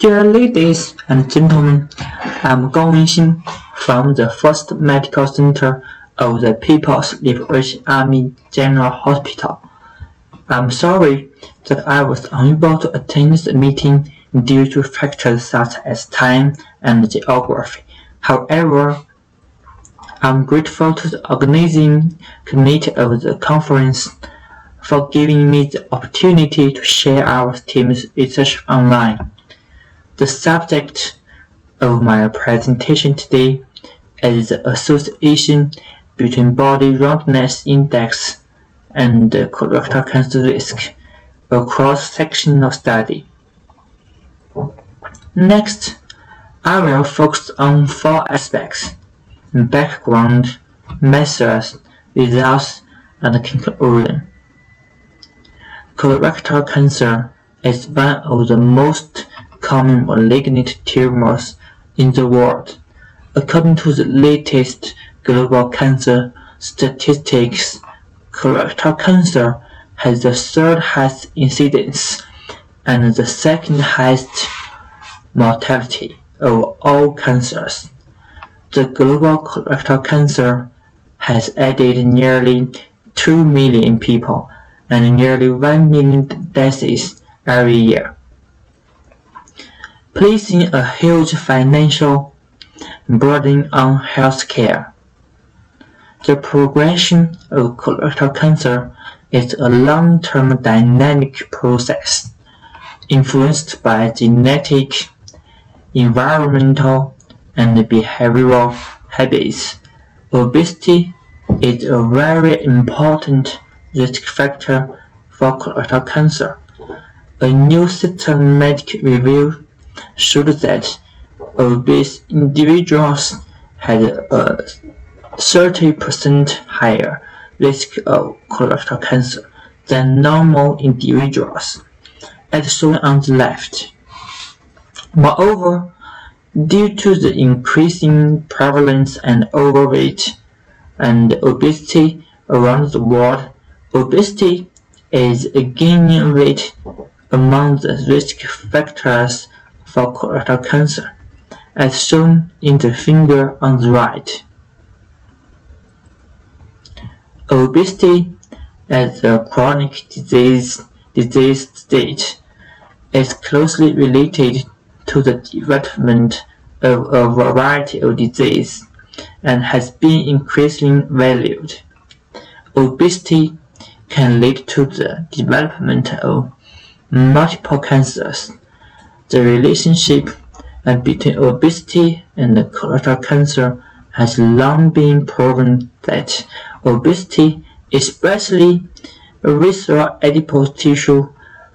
Dear ladies and gentlemen, I'm WENXING from the 1st Medical Center of the People's Liberation Army General Hospital. I'm sorry that I was unable to attend the meeting due to factors such as time and geography. However, I'm grateful to the organizing committee of the conference for giving me the opportunity to share our team's research online. The subject of my presentation today is the association between body roundness index and colorectal cancer risk, a cross-sectional study. Next, I will focus on 4 aspects: background, methods, results, and conclusion. Colorectal cancer is one of the most common malignant tumors in the world. According to the latest global cancer statistics, colorectal cancer has the 3rd highest incidence and the 2nd highest mortality of all cancers. The global colorectal cancer has added nearly 2 million people and nearly 1 million deaths every year, placing a huge financial burden on healthcare. The progression of colorectal cancer is a long-term dynamic process influenced by genetic, environmental, and behavioral habits. Obesity is a very important risk factor for colorectal cancer. A new systematic review showed that obese individuals had a 30% higher risk of colorectal cancer than normal individuals, as shown on the left. Moreover, due to the increasing prevalence and overweight and obesity around the world, obesity is gaining weight among the risk factors for colorectal cancer, as shown in the figure on the right. Obesity as a chronic disease state is closely related to the development of a variety of diseases and has been increasingly valued. Obesity can lead to the development of multiple cancers. The relationship between obesity and colorectal cancer has long been proven that obesity, especially visceral adipose tissue,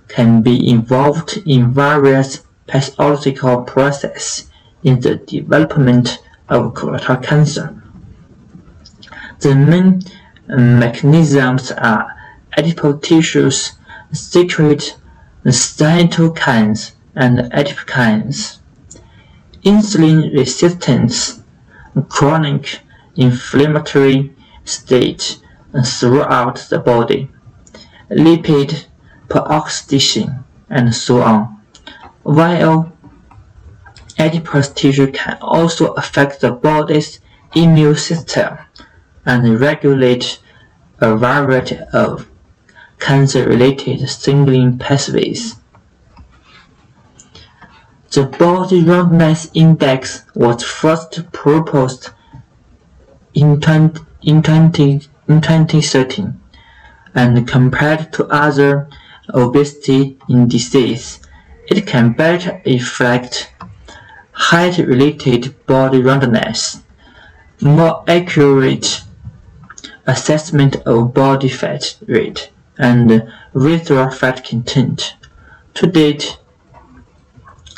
can be involved in various pathological processes in the development of colorectal cancer. The main mechanisms are adipose tissues secrete cytokines and adipokines, insulin resistance, chronic inflammatory state throughout the body, lipid peroxidation, and so on. While adipose tissue can also affect the body's immune system and regulate a variety of cancer-related signaling pathways. The body roundness index was first proposed in 2013 and compared to other obesity indices, it can better reflect height-related body roundness, more accurate assessment of body fat rate, and visceral fat content. To date,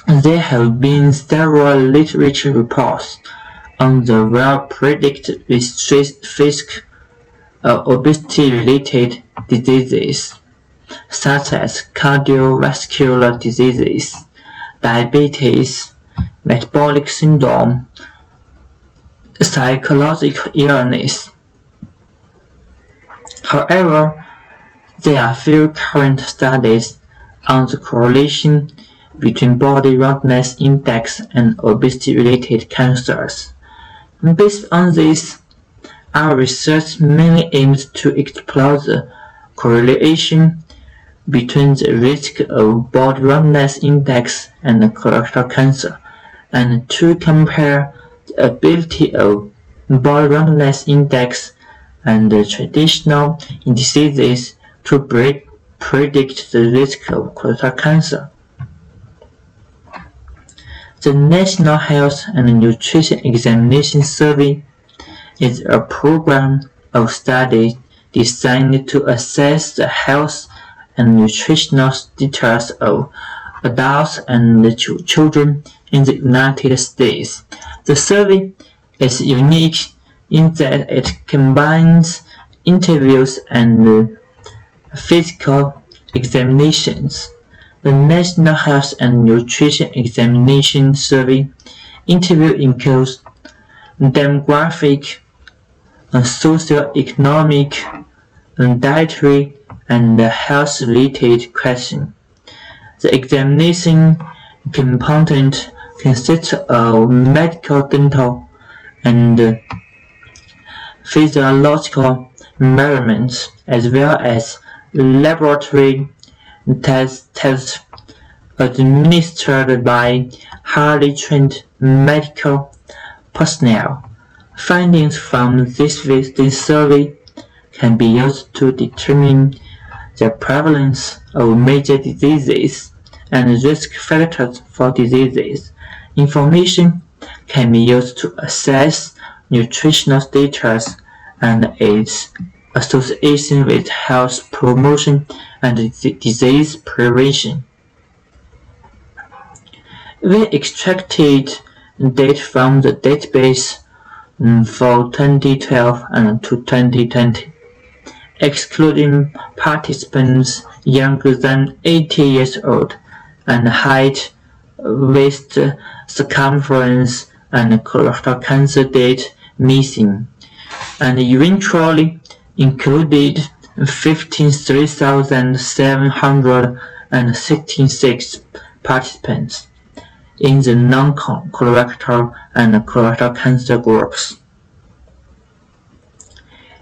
there have been several literature reports on the well-predicted risk of obesity-related diseases, such as cardiovascular diseases, diabetes, metabolic syndrome, psychological illness. However, there are few current studies on the correlation between body roundness index and obesity-related cancers. Based on this, our research mainly aims to explore the correlation between the risk of body roundness index and colorectal cancer, and to compare the ability of body roundness index and traditional diseases to predict the risk of colorectal cancer. The National Health and Nutrition Examination Survey is a program of study designed to assess the health and nutritional status of adults and children in the United States. The survey is unique in that it combines interviews and physical examinations. The National Health and Nutrition Examination Survey interview includes demographic, socioeconomic, dietary, and health-related questions. The examination component consists of medical, dental, and physiological measurements, as well as laboratory tests administered by highly trained medical personnel. Findings from this survey can be used to determine the prevalence of major diseases and risk factors for diseases. Information can be used to assess nutritional status and its association with health promotion and disease prevention. We extracted data from the database for 2012 and to 2020, excluding participants younger than 80 years old and height, waist circumference, and colorectal cancer date missing, and eventually included 53,766 participants in the non-colorectal and colorectal cancer groups.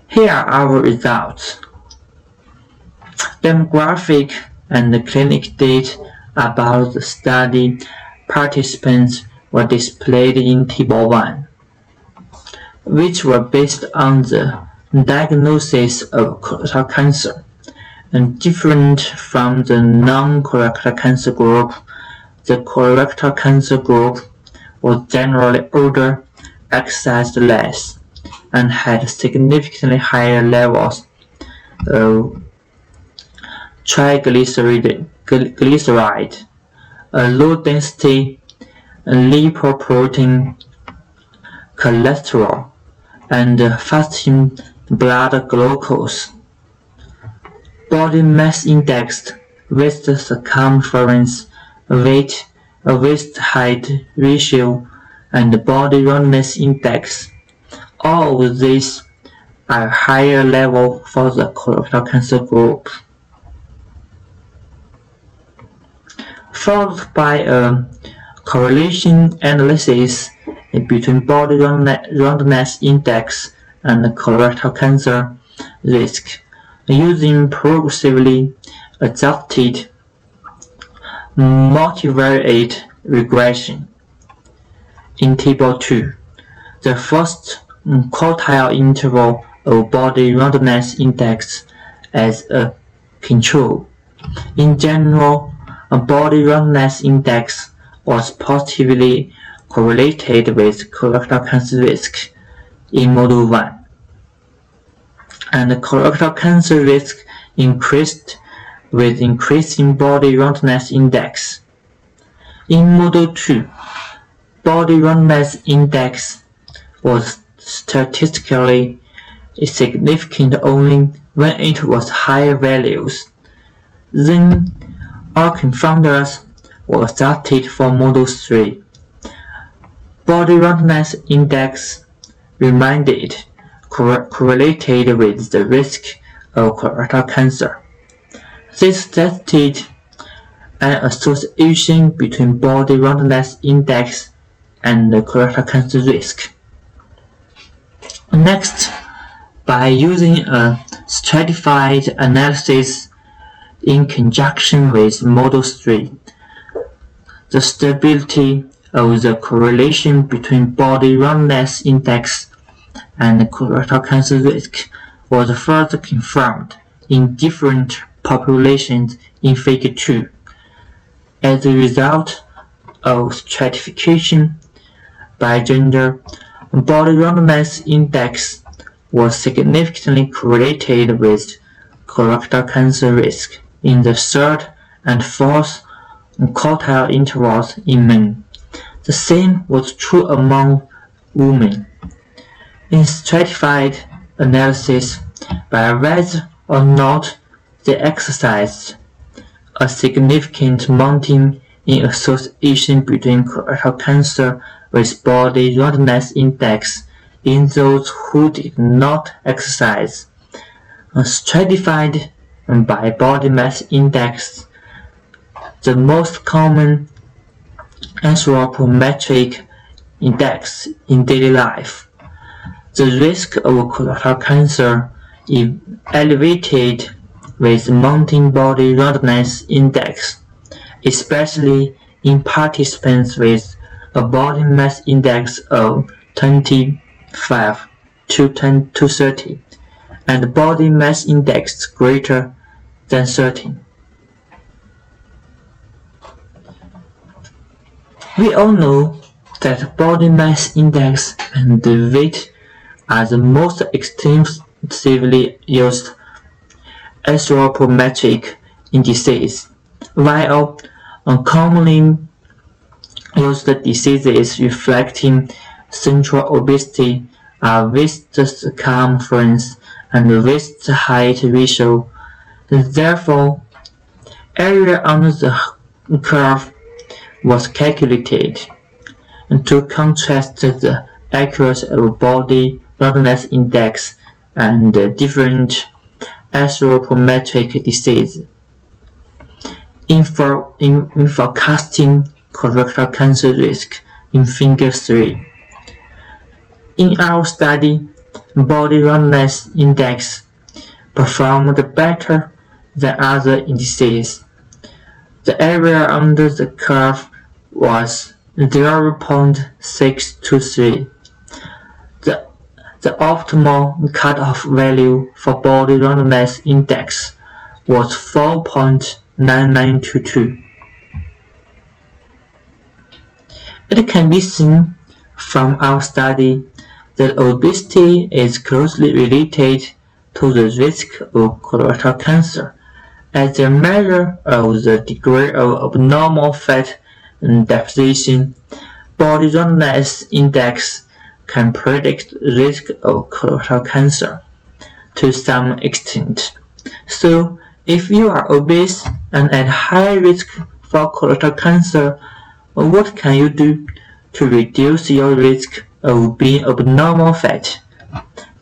Here are our results. Demographic and clinic data about the study participants were displayed in Table 1, which were based on the diagnosis of colorectal cancer. And different from the non-colorectal cancer group, the colorectal cancer group was generally older, exercised less, and had significantly higher levels of triglyceride, low-density lipoprotein, cholesterol, and fasting blood glucose. Body mass index, waist circumference, weight, waist height ratio, and body roundness index. All of these are higher level for the colorectal cancer group. Followed by a correlation analysis between body roundness index and colorectal cancer risk using progressively adjusted multivariate regression. In Table 2, the first quartile interval of body roundness index as a control. In general, a body roundness index was positively correlated with colorectal cancer risk in Model 1, and colorectal cancer risk increased with increasing body roundness index. In Model 2, body roundness index was statistically significant only when it was higher values. Then all confounders were adjusted for Model 3. Body roundness index remained correlated with the risk of colorectal cancer. This tested an association between body roundness index and colorectal cancer risk. Next, by using a stratified analysis in conjunction with Model 3, the stability of the correlation between body roundness index and colorectal cancer risk was further confirmed in different populations in Figure 2. As a result of stratification by gender, body roundness index was significantly correlated with colorectal cancer risk in the third and fourth quartile intervals in men. The same was true among women. In stratified analysis, by whether or not they exercised, a significant mounting in association between colorectal cancer with body roundness index in those who did not exercise. Stratified by body mass index, the most common anthropometric index in daily life. The risk of colorectal cancer is elevated with mounting body roundness index, especially in participants with a body mass index of 25 to 30 and body mass index greater than 30. We all know that body mass index and the weight are the most extensively used anthropometric indices, while commonly used diseases reflecting central obesity are waist circumference and waist height ratio. Therefore, area under the curve was calculated to contrast the accuracy of body roundness index and different anthropometric diseases in forecasting colorectal cancer risk in Figure 3. In our study, body roundness index performed better than other indices. The area under the curve was 0.623. The optimal cutoff value for body roundness index was 4.9922. It can be seen from our study that obesity is closely related to the risk of colorectal cancer. As a measure of the degree of abnormal fat deposition, body roundness index can predict risk of colorectal cancer to some extent. So, if you are obese and at high risk for colorectal cancer, what can you do to reduce your risk of being abnormal fat?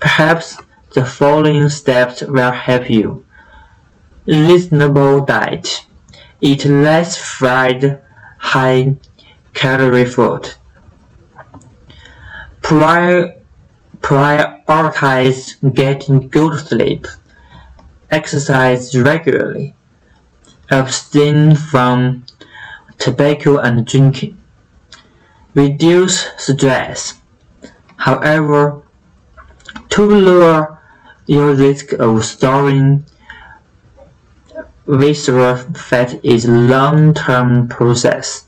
Perhaps the following steps will help you. Reasonable diet. Eat less fried, high-calorie food. Prioritize getting good sleep. Exercise regularly. Abstain from tobacco and drinking. Reduce stress. However, to lower your risk of storing visceral fat is a long-term process,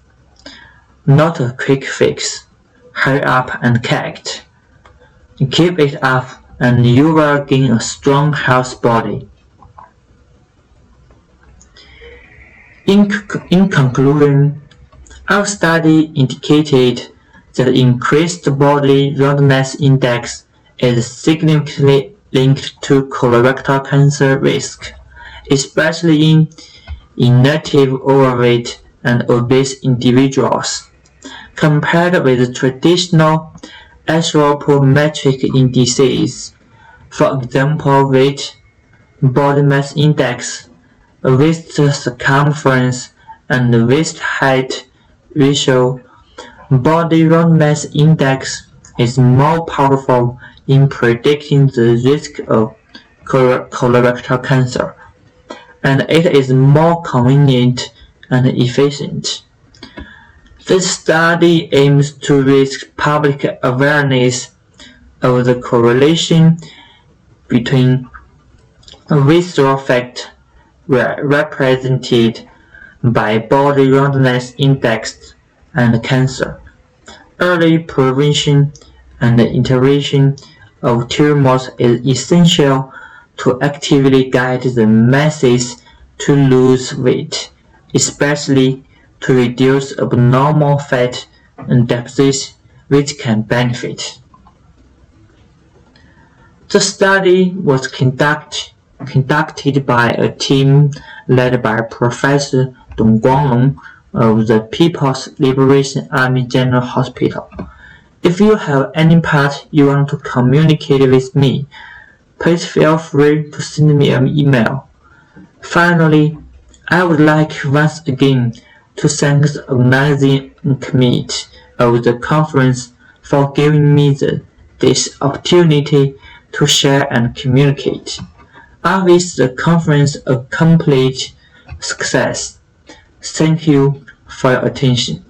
not a quick fix. Hurry up and act. Keep it up and you will gain a strong, healthy body. In conclusion, our study indicated that increased body roundness index is significantly linked to colorectal cancer risk, especially in inactive overweight and obese individuals. Compared with traditional anthropometric indices, for example weight, body mass index, waist circumference, and waist-height ratio, body roundness index is more powerful in predicting the risk of colorectal cancer, and it is more convenient and efficient. This study aims to raise public awareness of the correlation between visceral fat represented by body roundness index and cancer, early prevention and intervention of tumors is essential to actively guide the masses to lose weight, especially to reduce abnormal fat deposits which can benefit. The study was conducted by a team led by Professor Dong Guanglong of the People's Liberation Army General Hospital. If you have any part you want to communicate with me, please feel free to send me an email. Finally, I would like once again to thank the organizing committee of the conference for giving me this opportunity to share and communicate. I wish the conference a complete success. Thank you for your attention.